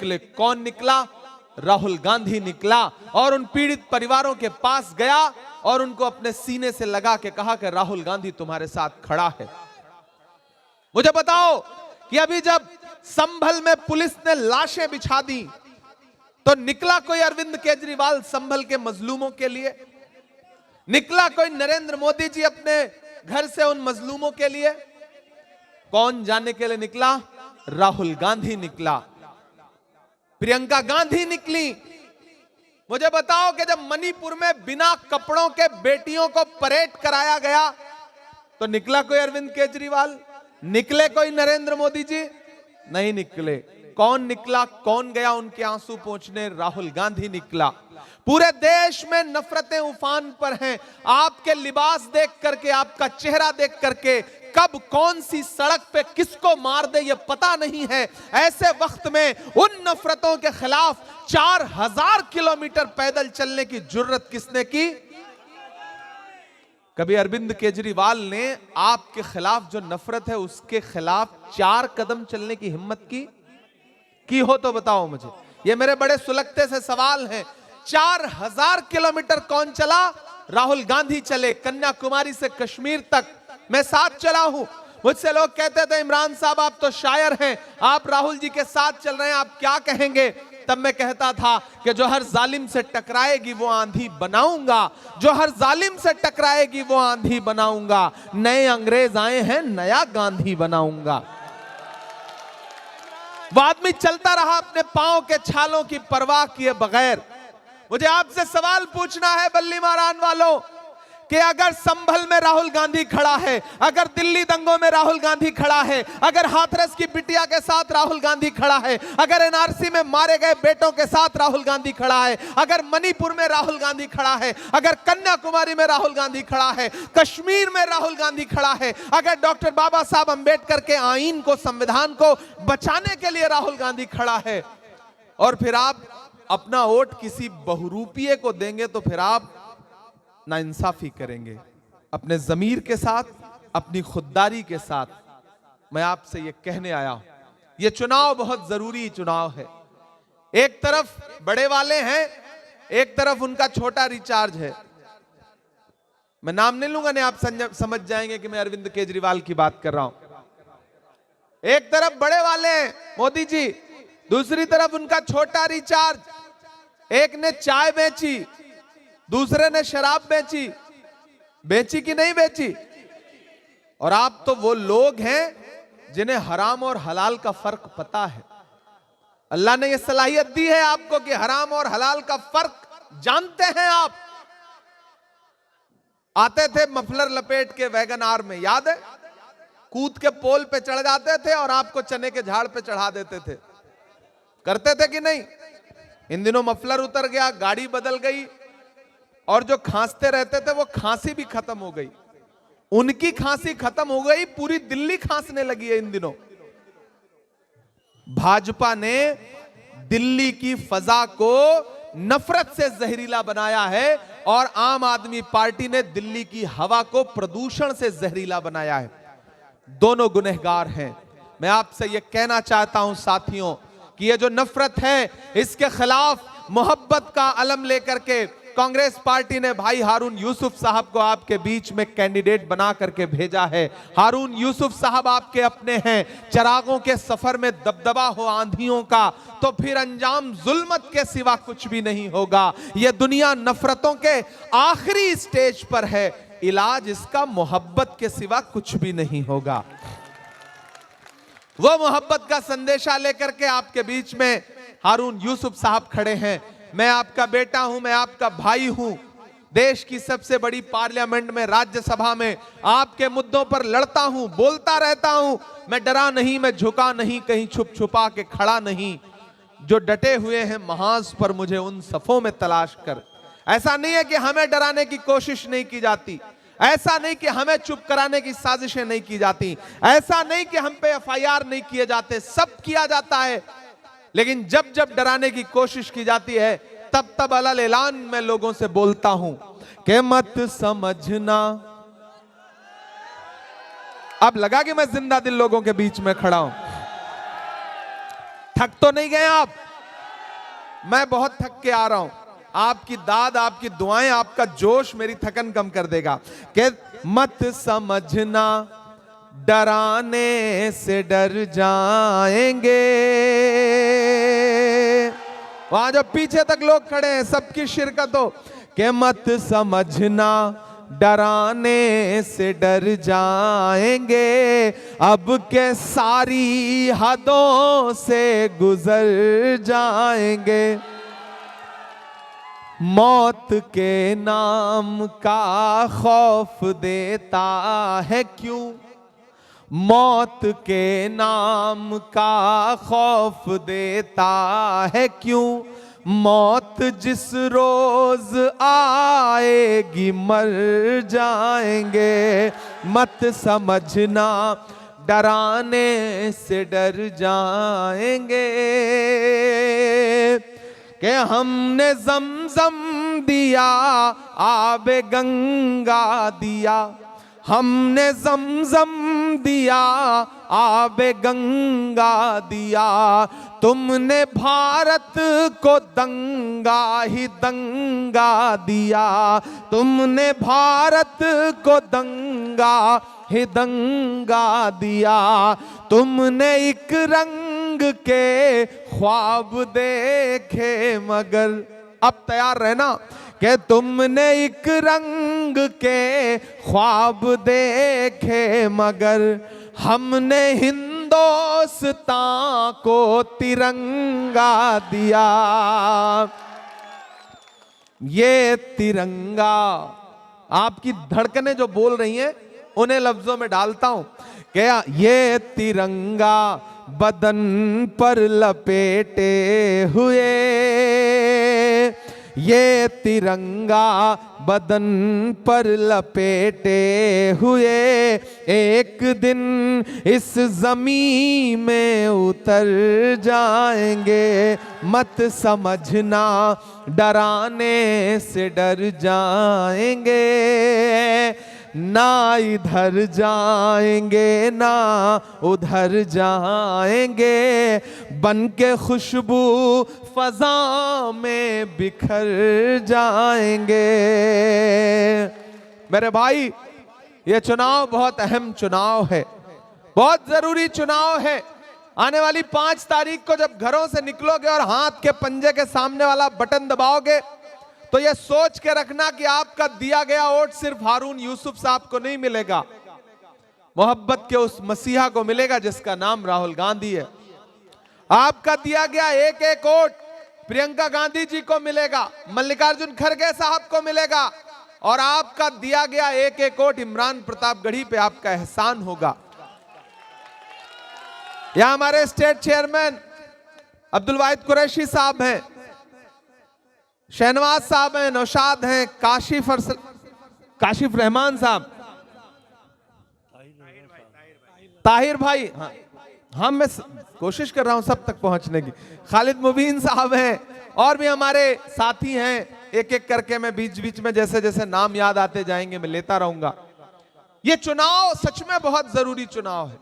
निकले। कौन निकला? राहुल गांधी निकला और उन पीड़ित परिवारों के पास गया और उनको अपने सीने से लगा के कहा कि राहुल गांधी तुम्हारे साथ खड़ा है। मुझे बताओ कि अभी जब संभल में पुलिस ने लाशें बिछा दी तो निकला कोई अरविंद केजरीवाल संभल के मजलूमों के लिए? निकला कोई नरेंद्र मोदी जी अपने घर से उन मजलूमों के लिए? कौन जाने के लिए निकला? राहुल गांधी निकला, प्रियंका गांधी निकली। मुझे बताओ कि जब मणिपुर में बिना कपड़ों के बेटियों को परेड कराया गया तो निकला कोई अरविंद केजरीवाल? निकले कोई नरेंद्र मोदी जी? नहीं निकले। कौन निकला? कौन गया उनके आंसू पोंछने? राहुल गांधी निकला। पूरे देश में नफरतें उफान पर हैं। आपके लिबास देख करके, आपका चेहरा देख करके कब कौन सी सड़क पे किसको मार दे ये पता नहीं है। ऐसे वक्त में उन नफरतों के खिलाफ 4000 किलोमीटर पैदल चलने की जुर्रत किसने की? कभी अरविंद केजरीवाल ने आपके खिलाफ जो नफरत है उसके खिलाफ 4 कदम चलने की हिम्मत की हो तो बताओ मुझे। ये मेरे बड़े सुलगते से सवाल हैं। 4000 किलोमीटर कौन चला? राहुल गांधी चले। कन्याकुमारी से कश्मीर तक मैं साथ चला हूं। मुझसे लोग कहते थे इमरान साहब आप तो शायर हैं, आप राहुल जी के साथ चल रहे हैं, आप क्या कहेंगे? तब मैं कहता था कि जो हर जालिम से टकराएगी वो आंधी बनाऊंगा, जो हर जालिम से टकराएगी वो आंधी बनाऊंगा। नए अंग्रेज आए हैं, नया गांधी बनाऊंगा। वो आदमी चलता रहा अपने पांव के छालों की परवाह किए बगैर। मुझे आपसे सवाल पूछना है बल्ली मारान वालों कि अगर संभल में राहुल गांधी खड़ा है, अगर दिल्ली दंगों में राहुल गांधी खड़ा है, अगर हाथरस की बिटिया के साथ राहुल गांधी खड़ा है, अगर एनआरसी में मारे गए बेटों के साथ राहुल गांधी खड़ा है, अगर मणिपुर में राहुल गांधी खड़ा है, अगर कन्याकुमारी में राहुल गांधी खड़ा है, कश्मीर में राहुल गांधी खड़ा है, अगर डॉक्टर बाबा साहब अंबेडकर के आईन को, संविधान को बचाने के लिए राहुल गांधी खड़ा है, और फिर आप अपना वोट किसी बहुरूपिये को देंगे तो फिर आप नाइंसाफी करेंगे। अपने जमीर के साथ, अपनी खुददारी के साथ मैं आपसे ये कहने आया हूं, ये चुनाव बहुत जरूरी चुनाव है। एक तरफ बड़े वाले हैं, एक तरफ उनका छोटा रिचार्ज है। मैं नाम नहीं लूंगा, नहीं आप समझ जाएंगे कि मैं अरविंद केजरीवाल की बात कर रहा हूं। एक तरफ बड़े वाले हैं मोदी जी, दूसरी तरफ उनका छोटा रिचार्ज। एक ने चाय बेची, दूसरे ने शराब बेची। बेची कि नहीं बेची? और आप तो वो लोग हैं जिन्हें हराम और हलाल का फर्क पता है। अल्लाह ने ये सलाहियत दी है आपको कि हराम और हलाल का फर्क जानते हैं आप। आते थे मफलर लपेट के वैगन आर में, याद है? कूद के पोल पे चढ़ जाते थे और आपको चने के झाड़ पे चढ़ा देते थे। करते थे कि नहीं? इन दिनों मफलर उतर गया, गाड़ी बदल गई, और जो खांसते रहते थे वो खांसी भी खत्म हो गई। उनकी खांसी खत्म हो गई, पूरी दिल्ली खांसने लगी है इन दिनों। भाजपा ने दिल्ली की फजा को नफरत से जहरीला बनाया है और आम आदमी पार्टी ने दिल्ली की हवा को प्रदूषण से जहरीला बनाया है। दोनों गुनहगार हैं। मैं आपसे यह कहना चाहता हूं साथियों कि ये जो नफरत है, इसके खिलाफ मोहब्बत का अलम लेकर के कांग्रेस पार्टी ने भाई हारून यूसुफ साहब को आपके बीच में कैंडिडेट बना करके भेजा है। हारून यूसुफ साहब आपके अपने हैं। चिरागों के सफर में दबदबा हो आंधियों का तो फिर अंजाम जुल्मत के सिवा कुछ भी नहीं होगा। यह दुनिया नफरतों के आखिरी स्टेज पर है, इलाज इसका मोहब्बत के सिवा कुछ भी नहीं होगा। वो मोहब्बत का संदेशा लेकर के आपके बीच में हारून यूसुफ साहब खड़े हैं। मैं आपका बेटा हूं, मैं आपका भाई हूं। देश की सबसे बड़ी पार्लियामेंट में, राज्यसभा में आपके मुद्दों पर लड़ता हूं, बोलता रहता हूं। मैं डरा नहीं, मैं झुका नहीं, कहीं छुप छुपा के खड़ा नहीं। जो डटे हुए हैं महाज पर मुझे उन सफों में तलाश कर। ऐसा नहीं है कि हमें डराने की कोशिश नहीं की जाती, ऐसा नहीं कि हमें चुप कराने की साजिशें नहीं की जाती, ऐसा नहीं कि हम पे एफआईआर नहीं किए जाते, सब किया जाता है। लेकिन जब जब डराने की कोशिश की जाती है तब तब अलल ऐलान मैं लोगों से बोलता हूं कि मत समझना। अब लगा कि मैं जिंदा दिल लोगों के बीच में खड़ा हूं। थक तो नहीं गए आप? मैं बहुत थक के आ रहा हूं, आपकी दाद, आपकी दुआएं, आपका जोश मेरी थकन कम कर देगा। कि मत समझना डराने से डर जाएंगे। वहां जो पीछे तक लोग खड़े हैं सबकी शिरकत हो। कि मत समझना डराने से डर जाएंगे, अब के सारी हदों से गुजर जाएंगे। मौत के नाम का खौफ देता है क्यों, मौत के नाम का खौफ देता है क्यों, मौत जिस रोज आएगी मर जाएंगे। मत समझना डराने से डर जाएंगे। कि हमने ज़मज़म दिया, आबे गंगा दिया, हमने ज़मज़म दिया, आबे गंगा दिया, तुमने भारत को दंगा ही दंगा दिया, तुमने भारत को दंगा ही दंगा दिया, तुमने एक रंग के ख्वाब देखे मगर, अब तैयार रहना, कि तुमने एक रंग के ख्वाब देखे मगर हमने हिंदुस्तान को तिरंगा दिया। ये तिरंगा, आपकी धड़कनें जो बोल रही हैं उन्हें लफ्जों में डालता हूं। क्या ये तिरंगा बदन पर लपेटे हुए, ये तिरंगा बदन पर लपेटे हुए एक दिन इस ज़मीन में उतर जाएंगे। मत समझना डराने से डर जाएंगे, ना इधर जाएंगे ना उधर जाएंगे, बन के खुशबू फजा में बिखर जाएंगे। मेरे भाई, ये चुनाव बहुत अहम चुनाव है, बहुत जरूरी चुनाव है। आने वाली 5 तारीख को जब घरों से निकलोगे और हाथ के पंजे के सामने वाला बटन दबाओगे तो ये सोच के रखना कि आपका दिया गया वोट सिर्फ हारून यूसुफ साहब को नहीं मिलेगा, मोहब्बत के उस मसीहा को मिलेगा जिसका नाम राहुल गांधी है। आपका दिया गया एक एक वोट प्रियंका गांधी जी को मिलेगा, मल्लिकार्जुन खड़गे साहब को मिलेगा, और आपका दिया गया एक एक वोट इमरान प्रतापगढ़ी पे आपका एहसान होगा। यहां हमारे स्टेट चेयरमैन अब्दुल वाहिद कुरैशी साहब हैं, शहनवाज साहब हैं, नौशाद हैं, काशिफ रहमान साहब, ताहिर भाई, हाँ मैं कोशिश कर रहा हूं सब तक पहुंचने की, खालिद मुबीन साहब हैं, और भी हमारे साथी हैं। एक एक करके मैं बीच बीच में जैसे जैसे नाम याद आते जाएंगे मैं लेता रहूंगा। ये चुनाव सच में बहुत जरूरी चुनाव है।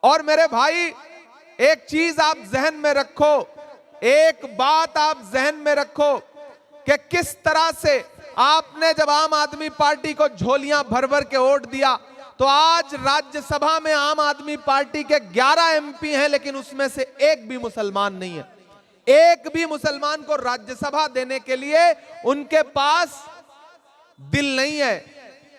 और मेरे भाई, एक चीज आप जहन में रखो, एक बात आप जहन में रखो कि किस तरह से आपने जब आम आदमी पार्टी को झोलियां भर भर के वोट दिया तो आज राज्यसभा में आम आदमी पार्टी के 11 एमपी हैं, लेकिन उसमें से एक भी मुसलमान नहीं है। एक भी मुसलमान को राज्यसभा देने के लिए उनके पास दिल नहीं है।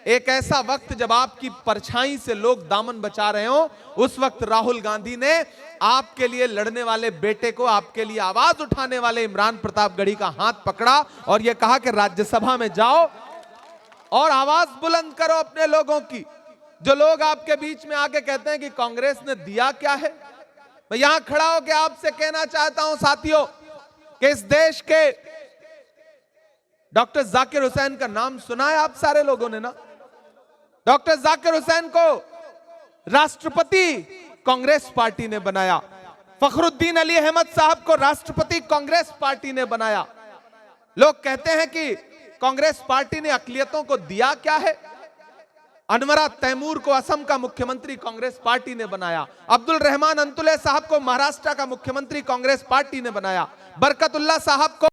एक ऐसा वक्त जब आपकी परछाई से लोग दामन बचा रहे हो, उस वक्त राहुल गांधी ने आपके लिए लड़ने वाले बेटे को, आपके लिए आवाज उठाने वाले इमरान प्रतापगढ़ी का हाथ पकड़ा और यह कहा कि राज्यसभा में जाओ और आवाज बुलंद करो अपने लोगों की। जो लोग आपके बीच में आके कहते हैं कि कांग्रेस ने दिया क्या है, मैं यहां खड़ा होकर आपसे कहना चाहता हूं साथियों कि इस देश के डॉक्टर जाकिर हुसैन का नाम सुना है आप सारे लोगों ने ना। डॉक्टर जाकिर हुसैन को राष्ट्रपति कांग्रेस पार्टी ने बनाया, फखरुद्दीन अली अहमद साहब को राष्ट्रपति कांग्रेस पार्टी ने बनाया। लोग कहते हैं कि कांग्रेस पार्टी ने अकलियतों को दिया क्या है। अनवरा तैमूर को असम का मुख्यमंत्री कांग्रेस पार्टी ने बनाया। अब्दुल रहमान अंतुले साहब को महाराष्ट्र का मुख्यमंत्री कांग्रेस पार्टी ने बनाया। बरकतुल्ला साहब को